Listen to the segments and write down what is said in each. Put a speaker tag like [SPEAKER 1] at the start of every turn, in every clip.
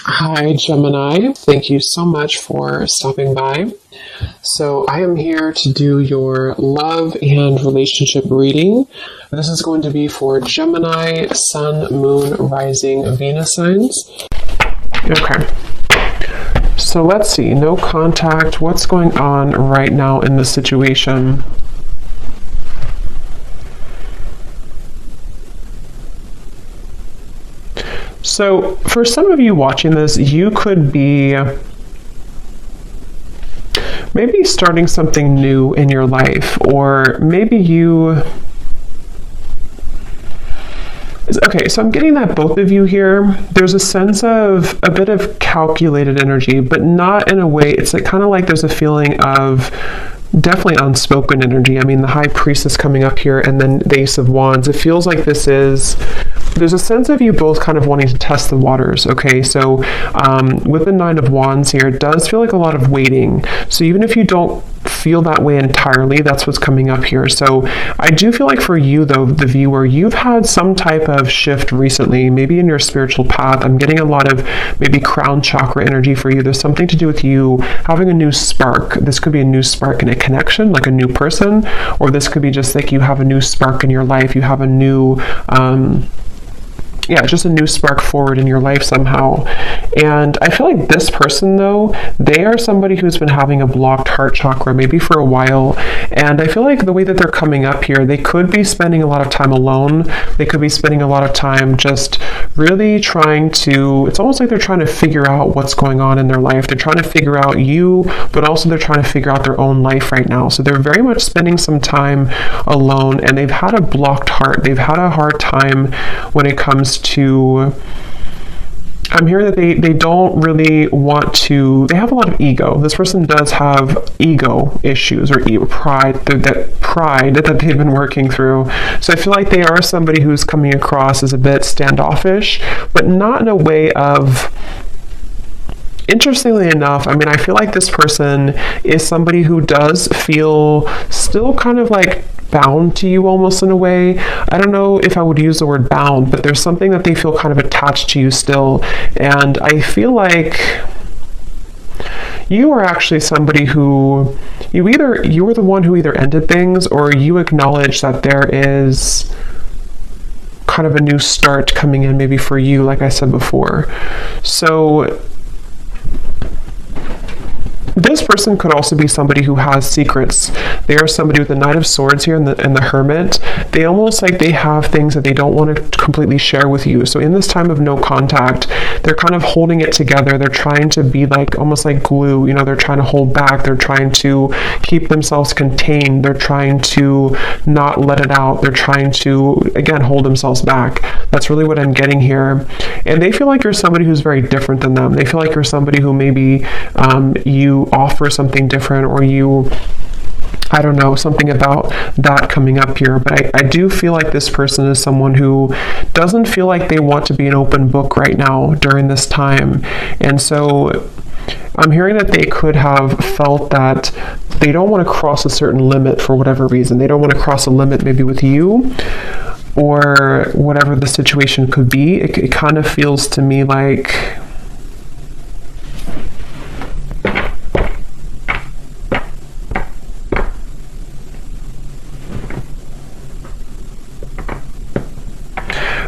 [SPEAKER 1] Hi, Gemini. Thank you so much for stopping by. So I am here to do your love and relationship reading. This is going to be for Gemini, Sun, Moon, Rising, Venus signs. Okay. So let's see. No contact. What's going on right now in the situation? So for some of you watching this, you could be maybe starting something new in your life, or maybe you... Okay, so I'm getting that both of you here, there's a sense of a bit of calculated energy, but not in a way, it's like kind of like there's a feeling of definitely unspoken energy. I mean, the High Priestess coming up here and then the Ace of Wands. It feels like there's a sense of you both kind of wanting to test the waters, okay? So with the Nine of Wands here, it does feel like a lot of waiting. So even if you don't feel that way entirely, that's what's coming up here. So I do feel like for you, though, the viewer, you've had some type of shift recently, maybe in your spiritual path. I'm getting a lot of maybe crown chakra energy for you. There's something to do with you having a new spark. This could be a new spark in a connection, like a new person, or this could be just like you have a new spark in your life. You have a new... just a new spark forward in your life somehow. And I feel like this person, though, they are somebody who's been having a blocked heart chakra maybe for a while. And I feel like the way that they're coming up here, they could be spending a lot of time alone. They could be spending a lot of time just really trying to, it's almost like they're trying to figure out what's going on in their life. They're trying to figure out you, but also they're trying to figure out their own life right now. So they're very much spending some time alone, and they've had a blocked heart. They've had a hard time when it comes to... I'm hearing that they don't really want to... They have a lot of ego. This person does have ego issues or pride, that they've been working through. So I feel like they are somebody who's coming across as a bit standoffish, but not in a way of... Interestingly enough, I mean, I feel like this person is somebody who does feel still kind of like bound to you almost in a way. I don't know if I would use the word bound, but there's something that they feel kind of attached to you still. And I feel like you are actually somebody who you were the one who either ended things, or you acknowledge that there is kind of a new start coming in maybe for you, like I said before. So this person could also be somebody who has secrets. They are somebody with the Knight of Swords here and the Hermit. They almost like they have things that they don't want to completely share with you. So in this time of no contact, they're kind of holding it together. They're trying to be like almost like glue. You know, they're trying to hold back. They're trying to keep themselves contained. They're trying to not let it out. They're trying to, again, hold themselves back. That's really what I'm getting here. And they feel like you're somebody who's very different than them. They feel like you're somebody who maybe you offer something different, or you, I don't know, something about that coming up here. But I do feel like this person is someone who doesn't feel like they want to be an open book right now during this time. And so I'm hearing that they could have felt that they don't want to cross a certain limit for whatever reason. They don't want to cross a limit maybe with you, or whatever the situation could be. It kind of feels to me like...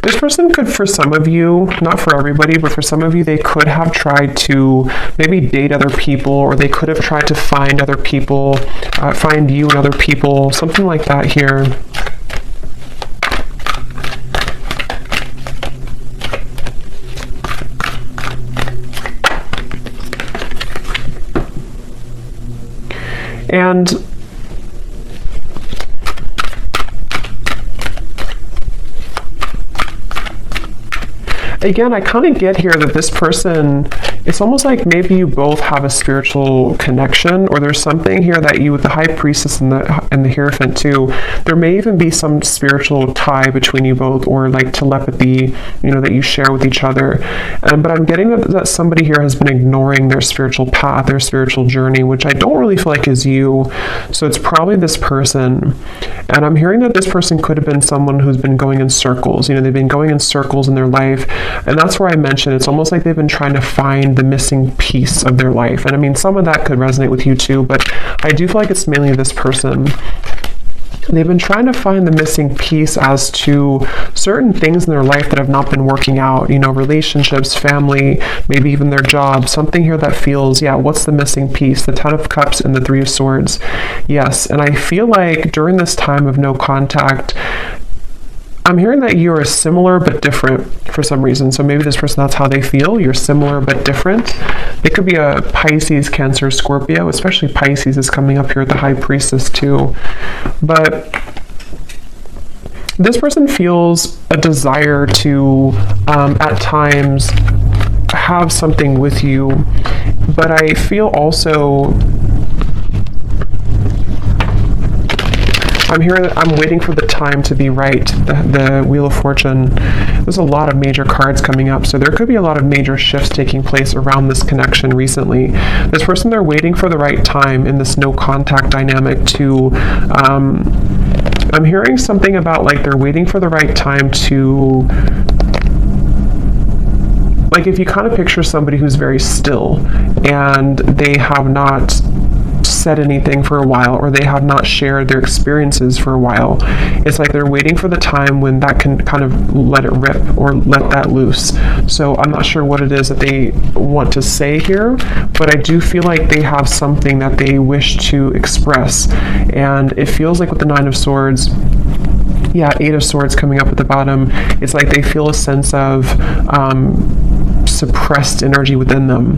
[SPEAKER 1] This person could, for some of you, not for everybody, but for some of you, they could have tried to maybe date other people, or they could have tried to find other people, find you and other people, something like that here. And again, I kind of get here that this person, it's almost like maybe you both have a spiritual connection, or there's something here that you, with the High Priestess and the Hierophant too, there may even be some spiritual tie between you both, or like telepathy, you know, that you share with each other. But I'm getting that somebody here has been ignoring their spiritual path, their spiritual journey, which I don't really feel like is you. So it's probably this person. And I'm hearing that this person could have been someone who's been going in circles. You know, they've been going in circles in their life. And that's where I mentioned it's almost like they've been trying to find the missing piece of their life. And I mean, some of that could resonate with you too, but I do feel like it's mainly this person. They've been trying to find the missing piece as to certain things in their life that have not been working out, you know, relationships, family, maybe even their job, something here that feels, yeah, what's the missing piece? The Ten of Cups and the Three of Swords. Yes, and I feel like during this time of no contact, I'm hearing that you are similar but different for some reason. So maybe this person, that's how they feel. You're similar but different. It could be a Pisces, Cancer, Scorpio, especially Pisces is coming up here at the High Priestess too. But this person feels a desire to, at times, have something with you. But I feel also, I'm waiting for the time to be right. The Wheel of Fortune. There's a lot of major cards coming up, so there could be a lot of major shifts taking place around this connection recently. This person, they're waiting for the right time in this no contact dynamic to, I'm hearing something about like they're waiting for the right time to, like if you kind of picture somebody who's very still and they have not said anything for a while, or they have not shared their experiences for a while. It's like they're waiting for the time when that can kind of let it rip or let that loose. So I'm not sure what it is that they want to say here, but I do feel like they have something that they wish to express. And it feels like with the Nine of Swords, yeah, Eight of Swords coming up at the bottom, it's like they feel a sense of suppressed energy within them,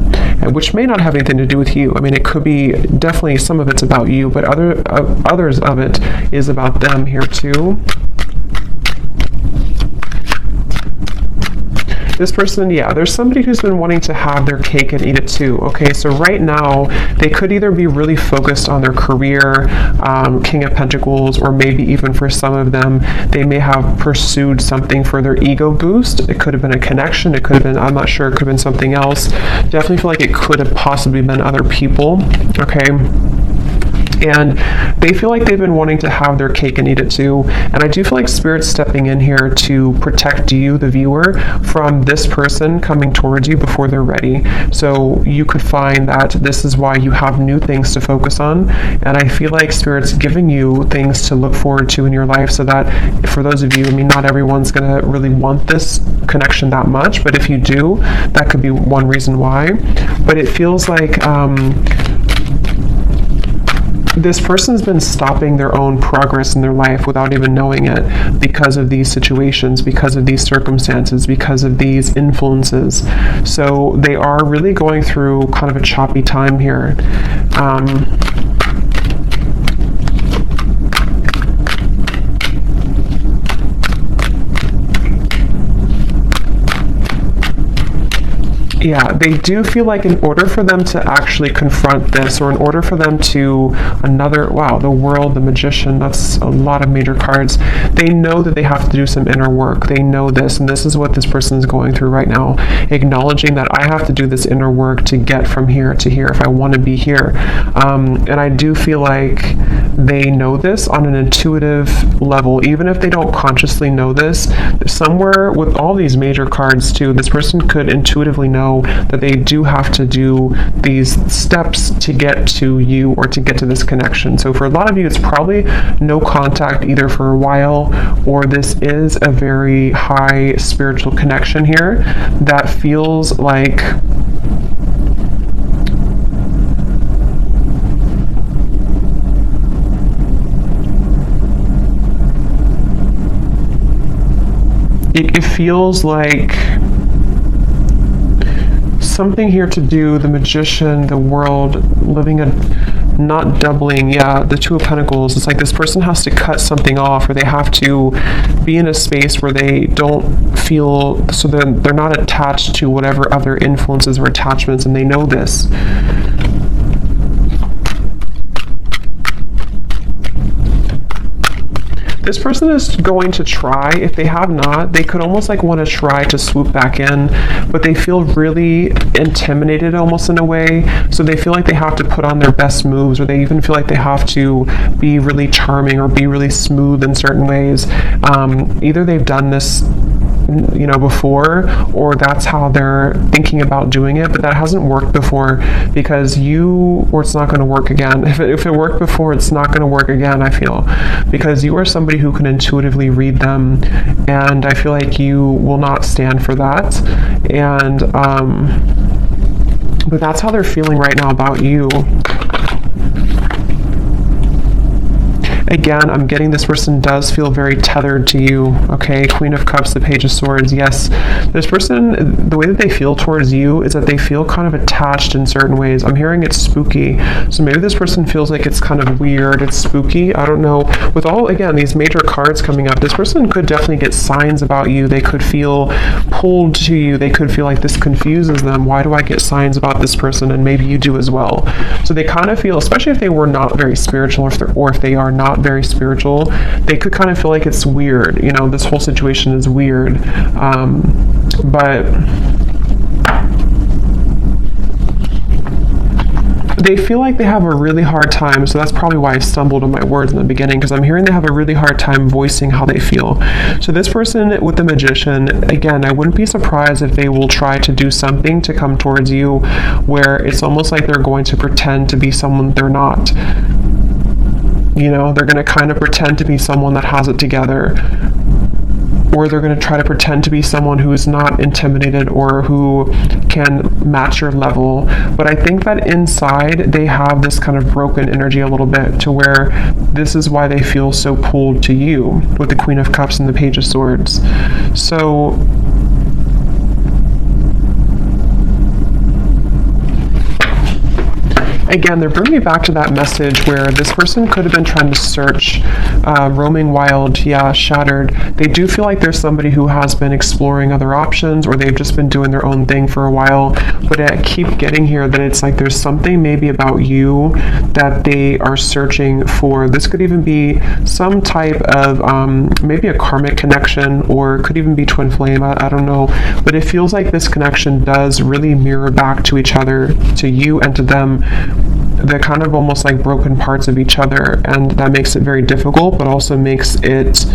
[SPEAKER 1] which may not have anything to do with you. I mean, it could be, definitely some of it's about you, but others of it is about them here too. This person, yeah, there's somebody who's been wanting to have their cake and eat it too. Okay, so right now, they could either be really focused on their career, King of Pentacles, or maybe even for some of them, they may have pursued something for their ego boost. It could have been a connection. It could have been, I'm not sure, it could have been something else. Definitely feel like it could have possibly been other people. Okay. And they feel like they've been wanting to have their cake and eat it too. And I do feel like Spirit's stepping in here to protect you, the viewer, from this person coming towards you before they're ready. So you could find that this is why you have new things to focus on. And I feel like Spirit's giving you things to look forward to in your life, so that for those of you, I mean, not everyone's going to really want this connection that much, but if you do, that could be one reason why. But it feels like this person's been stopping their own progress in their life without even knowing it, because of these situations, because of these circumstances, because of these influences. So they are really going through kind of a choppy time here. Yeah, they do feel like in order for them to actually confront this, or in order for them to wow, the World, the Magician, that's a lot of major cards. They know that they have to do some inner work. They know this, and this is what this person is going through right now, acknowledging that I have to do this inner work to get from here to here if I want to be here. And I do feel like they know this on an intuitive level, even if they don't consciously know this. Somewhere with all these major cards too, this person could intuitively know that they do have to do these steps to get to you, or to get to this connection. So for a lot of you, it's probably no contact either for a while, or this is a very high spiritual connection here that feels like it feels like something here to do, the Magician, the World, living a, not doubling, yeah, the Two of Pentacles. It's like this person has to cut something off, or they have to be in a space where they don't feel, so they're not attached to whatever other influences or attachments, and they know this. This person is going to try. If they have not, they could almost like want to try to swoop back in, but they feel really intimidated almost in a way. So they feel like they have to put on their best moves, or they even feel like they have to be really charming or be really smooth in certain ways. Either they've done this before, or that's how they're thinking about doing it, but that hasn't worked before because it's not going to work again. If it worked before, it's not going to work again, I feel, because you are somebody who can intuitively read them, and I feel like you will not stand for that. And but that's how they're feeling right now about you. Again, I'm getting this person does feel very tethered to you, okay? Queen of Cups, the Page of Swords. Yes, this person, the way that they feel towards you is that they feel kind of attached in certain ways. I'm hearing it's spooky. So maybe this person feels like it's kind of weird, it's spooky. I don't know. With all, again, these major cards coming up, this person could definitely get signs about you. They could feel pulled to you. They could feel like this confuses them. Why do I get signs about this person? And maybe you do as well. So they kind of feel, especially if they were not very spiritual, or if they are not very spiritual, they could kind of feel like it's weird. This whole situation is weird. But they feel like they have a really hard time, so that's probably why I stumbled on my words in the beginning, because I'm hearing they have a really hard time voicing how they feel. So this person with the Magician, again, I wouldn't be surprised if they will try to do something to come towards you where it's almost like they're going to pretend to be someone they're not. They're going to kind of pretend to be someone that has it together, or they're going to try to pretend to be someone who is not intimidated or who can match your level. But I think that inside they have this kind of broken energy a little bit, to where this is why they feel so pulled to you with the Queen of Cups and the Page of Swords. So again, they're bringing me back to that message where this person could have been trying to search, roaming wild, shattered. They do feel like there's somebody who has been exploring other options, or they've just been doing their own thing for a while. But I keep getting here that it's like there's something maybe about you that they are searching for. This could even be some type of maybe a karmic connection, or could even be twin flame. I don't know. But it feels like this connection does really mirror back to each other, to you and to them, the kind of almost like broken parts of each other, and that makes it very difficult, but also makes it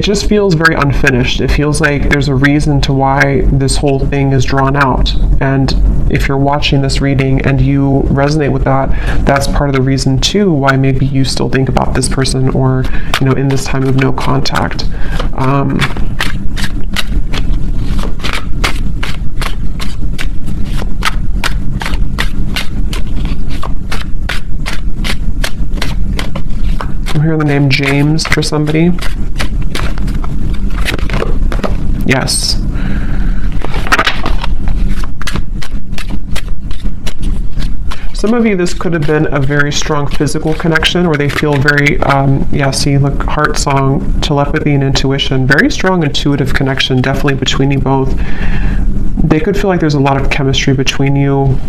[SPEAKER 1] just feels very unfinished. It feels like there's a reason to why this whole thing is drawn out, and if you're watching this reading and you resonate with that, that's part of the reason too why maybe you still think about this person, or in this time of no contact. I'm hearing the name James for somebody. Yes. Some of you, this could have been a very strong physical connection, or they feel very, see, look, heart song, telepathy and intuition, very strong intuitive connection, definitely between you both. They could feel like there's a lot of chemistry between you.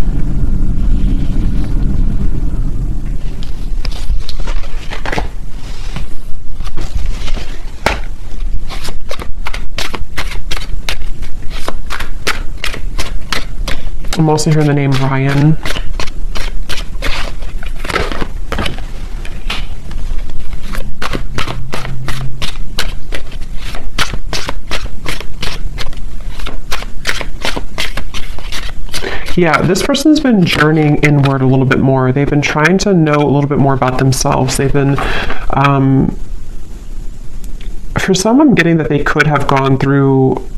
[SPEAKER 1] I'm also hearing the name Ryan. Yeah, this person's been journeying inward a little bit more. They've been trying to know a little bit more about themselves. They've been, for some, I'm getting that they could have gone through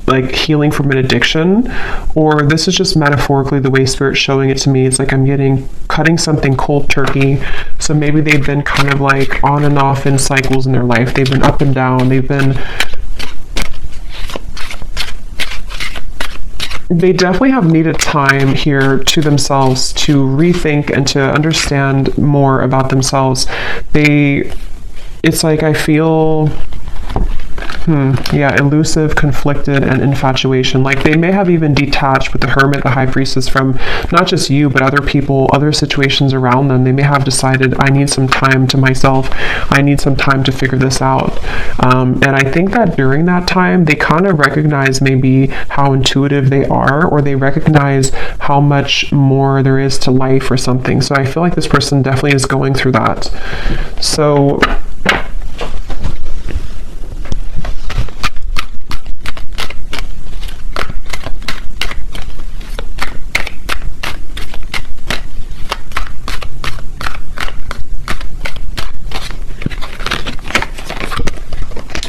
[SPEAKER 1] like healing from an addiction, or this is just metaphorically the way Spirit's showing it to me. It's like I'm getting cutting something cold turkey. So maybe they've been kind of like on and off in cycles in their life. They've been up and down. They definitely have needed time here to themselves to rethink and to understand more about themselves. It's like I feel Yeah, elusive, conflicted, and infatuation. Like they may have even detached with the Hermit, the High Priestess, from not just you, but other people, other situations around them. They may have decided, I need some time to myself. I need some time to figure this out. And I think that during that time, they kind of recognize maybe how intuitive they are, or they recognize how much more there is to life or something. So I feel like this person definitely is going through that. So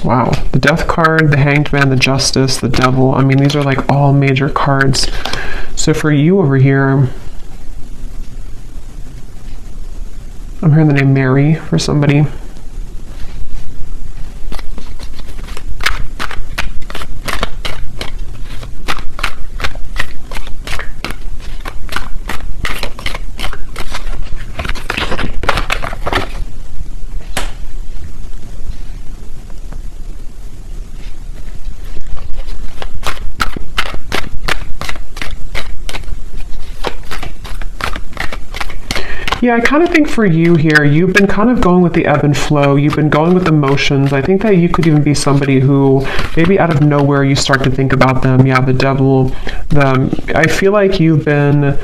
[SPEAKER 1] wow, the Death card, the Hanged Man, the Justice, the Devil. I mean, these are like all major cards. So for you over here, I'm hearing the name Mary for somebody. Yeah, I kind of think for you here, you've been kind of going with the ebb and flow. You've been going with emotions. I think that you could even be somebody who maybe out of nowhere you start to think about them. Yeah, the Devil. I feel like you've been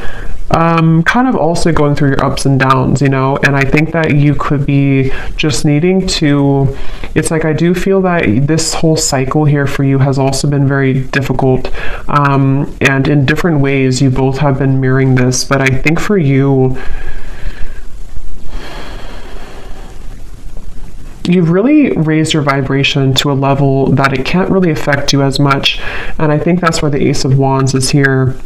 [SPEAKER 1] kind of also going through your ups and downs, you know, and I think that you could be just needing to, it's like I do feel that this whole cycle here for you has also been very difficult, and in different ways you both have been mirroring this, but I think for you, you've really raised your vibration to a level that it can't really affect you as much, and I think that's why the Ace of Wands is here.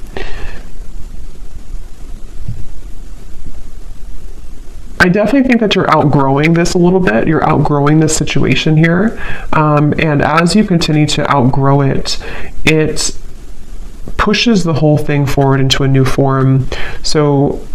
[SPEAKER 1] I definitely think that you're outgrowing this a little bit. You're outgrowing this situation here. And as you continue to outgrow it, it pushes the whole thing forward into a new form. So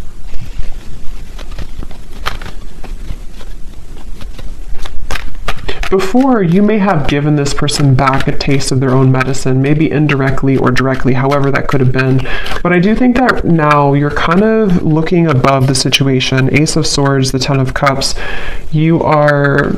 [SPEAKER 1] before, you may have given this person back a taste of their own medicine, maybe indirectly or directly, however that could have been. But I do think that now you're kind of looking above the situation. Ace of Swords, the Ten of Cups, you are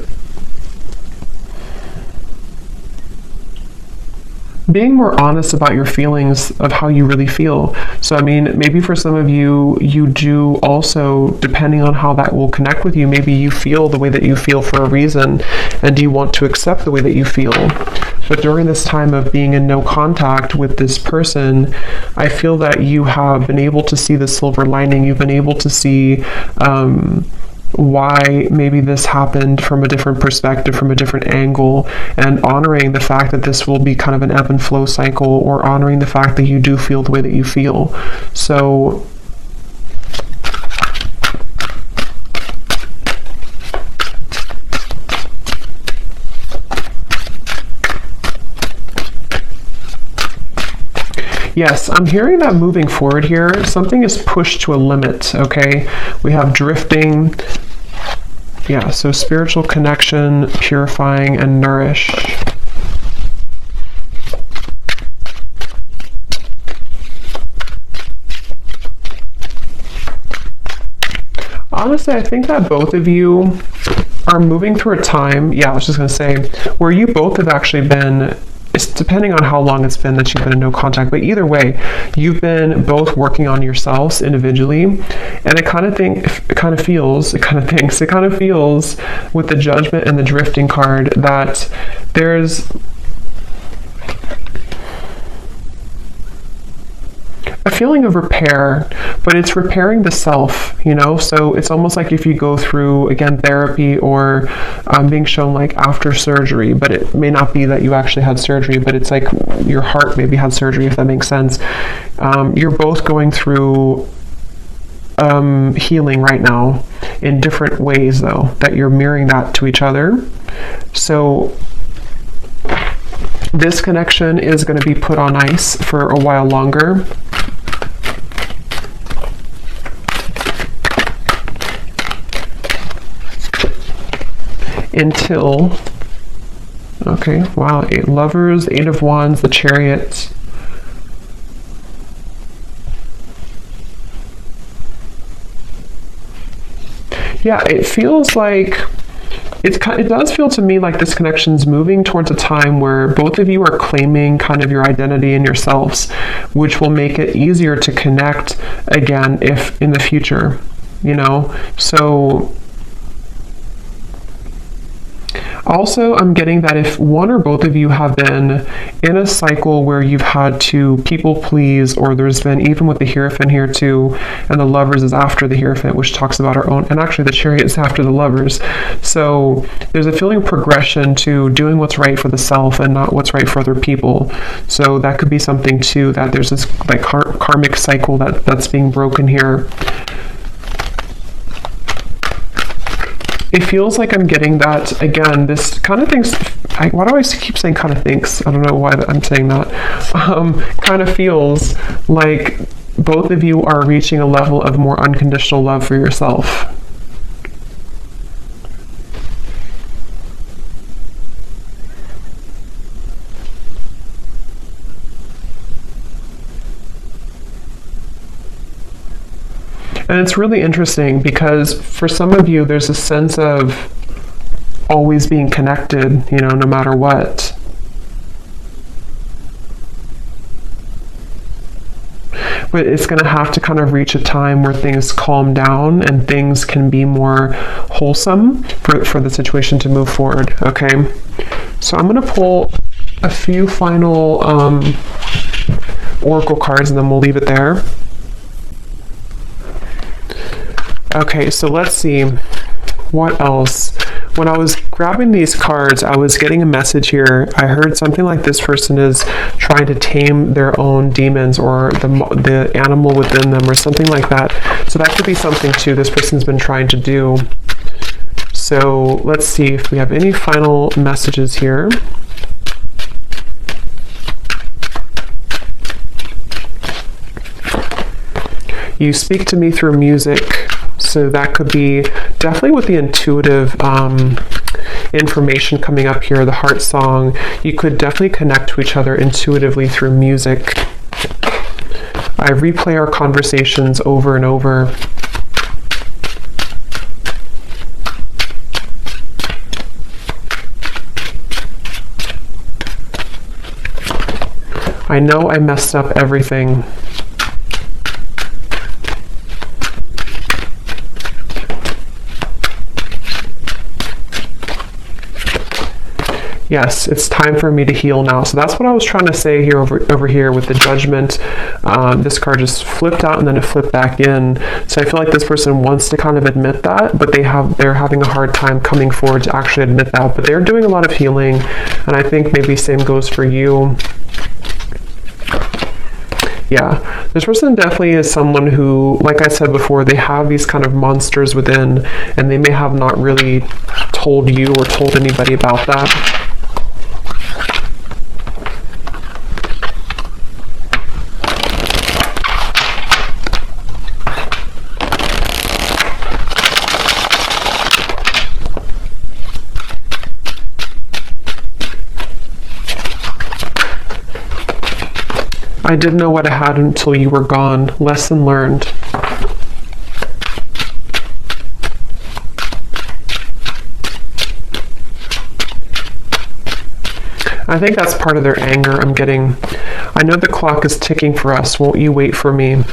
[SPEAKER 1] being more honest about your feelings of how you really feel. So I mean, maybe for some of you, you do also, depending on how that will connect with you, maybe you feel the way that you feel for a reason, and you want to accept the way that you feel. But during this time of being in no contact with this person, I feel that you have been able to see the silver lining. You've been able to see why maybe this happened from a different perspective, from a different angle, and honoring the fact that this will be kind of an ebb and flow cycle, or honoring the fact that you do feel the way that you feel. So yes, I'm hearing that moving forward here, something is pushed to a limit, okay? We have drifting. Yeah, so spiritual connection, purifying, and nourish. Honestly, I think that both of you are moving through a time, yeah, I was just going to say, where you both have actually been, it's depending on how long it's been that you've been in no contact, but either way, you've been both working on yourselves individually, and it kind of feels with the Judgment and the Drifting card that there's a feeling of repair, but it's repairing the self, you know? So it's almost like if you go through, again, therapy, or being shown like after surgery, but it may not be that you actually had surgery, but it's like your heart maybe had surgery, if that makes sense. You're both going through healing right now in different ways, though, that you're mirroring that to each other. So this connection is going to be put on ice for a while longer. Until Okay, wow. 8 lovers, 8 of wands, the chariot. Yeah, it feels like it does feel to me like this connection's moving towards a time where both of you are claiming kind of your identity and yourselves, which will make it easier to connect again if in the future, you know? So also, I'm getting that if one or both of you have been in a cycle where you've had to people please, or there's been, even with the Hierophant here too, and the lovers is after the Hierophant, which talks about our own, and actually the chariot is after the lovers. So there's a feeling of progression to doing what's right for the self and not what's right for other people. So that could be something too, that there's this like karmic cycle that's being broken here. It feels like I'm getting that, again, this kind of things, why do I keep saying kind of thinks? I don't know why I'm saying that. Kind of feels like both of you are reaching a level of more unconditional love for yourself. And it's really interesting because for some of you, there's a sense of always being connected, you know, no matter what. But it's going to have to kind of reach a time where things calm down and things can be more wholesome for the situation to move forward, okay? So I'm going to pull a few final oracle cards and then we'll leave it there. Okay, so let's see, what else? When I was grabbing these cards, I was getting a message here. I heard something like this person is trying to tame their own demons or the animal within them or something like that. So that could be something too this person's been trying to do. So let's see if we have any final messages here. You speak to me through music. So that could be definitely with the intuitive information coming up here, the heart song. You could definitely connect to each other intuitively through music. I replay our conversations over and over. I know I messed up everything. Yes, it's time for me to heal now. So that's what I was trying to say here over here with the Judgment. This card just flipped out and then it flipped back in. So I feel like this person wants to kind of admit that, but they're having a hard time coming forward to actually admit that. But they're doing a lot of healing, and I think maybe same goes for you. Yeah, this person definitely is someone who, like I said before, they have these kind of monsters within, and they may have not really told you or told anybody about that. I didn't know what I had until you were gone. Lesson learned. I think that's part of their anger I'm getting. I know the clock is ticking for us. Won't you wait for me?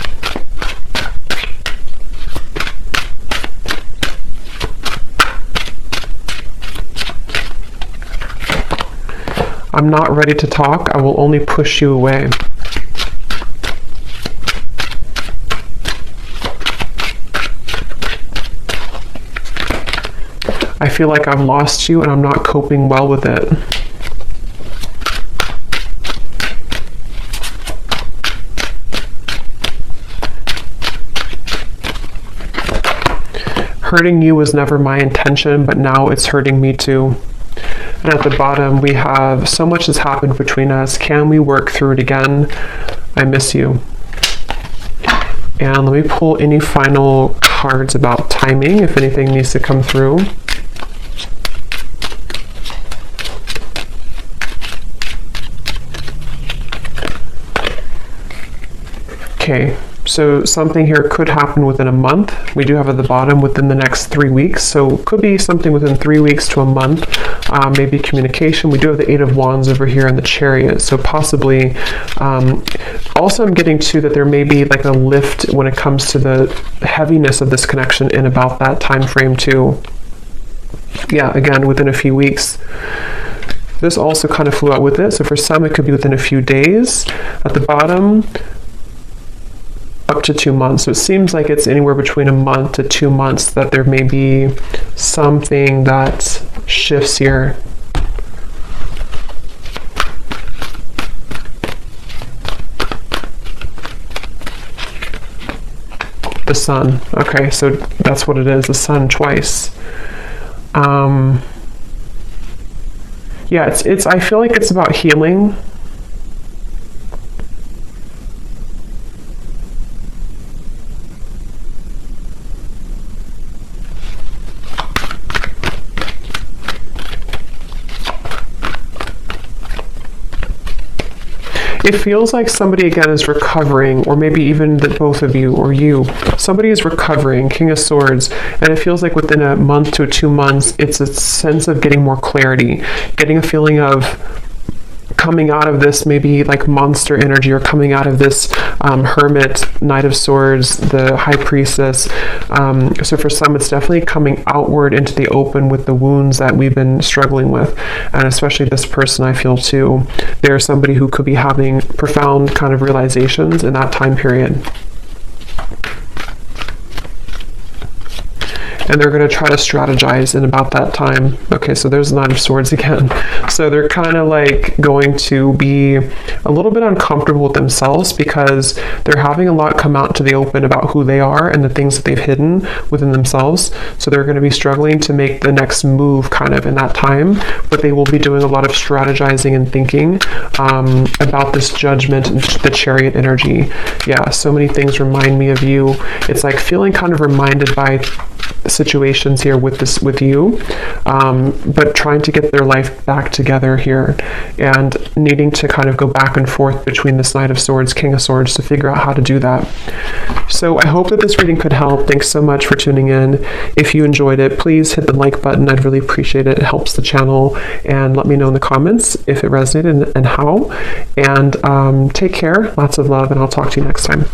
[SPEAKER 1] I'm not ready to talk. I will only push you away. I feel like I've lost you and I'm not coping well with it. Hurting you was never my intention, but now it's hurting me too. And at the bottom, we have, so much has happened between us. Can we work through it again? I miss you. And let me pull any final cards about timing, if anything needs to come through. Okay, so something here could happen within a month. We do have at the bottom within the next 3 weeks. So it could be something within 3 weeks to a month, maybe communication. We do have the Eight of Wands over here in the Chariot. So possibly, also I'm getting to that there may be like a lift when it comes to the heaviness of this connection in about that time frame too. Yeah, again, within a few weeks. This also kind of flew out with it. So for some, it could be within a few days. At the bottom, up to 2 months. So it seems like it's anywhere between a month to 2 months that there may be something that shifts here. The Sun. Okay, so that's what it is, the Sun twice. Yeah, it's I feel like it's about healing. It feels like somebody again is recovering, or maybe even the both of you or you. Somebody is recovering, King of Swords, and it feels like within a month to 2 months, it's a sense of getting more clarity, getting a feeling of coming out of this maybe like monster energy, or coming out of this Hermit, Knight of Swords, the High Priestess. So for some, it's definitely coming outward into the open with the wounds that we've been struggling with. And especially this person, I feel too, they're somebody who could be having profound kind of realizations in that time period. And they're going to try to strategize in about that time. Okay, so there's the Nine of Swords again. So they're kind of like going to be a little bit uncomfortable with themselves because they're having a lot come out to the open about who they are and the things that they've hidden within themselves. So they're going to be struggling to make the next move kind of in that time, but they will be doing a lot of strategizing and thinking about this Judgment and the Chariot energy. Yeah, so many things remind me of you. It's like feeling kind of reminded by situations here with you, but trying to get their life back together here and needing to kind of go back and forth between this Knight of Swords, King of Swords to figure out how to do that. So I hope that this reading could help. Thanks so much for tuning in. If you enjoyed it, please hit the like button. I'd really appreciate it. It helps the channel, and let me know in the comments if it resonated and how. And take care, lots of love, and I'll talk to you next time.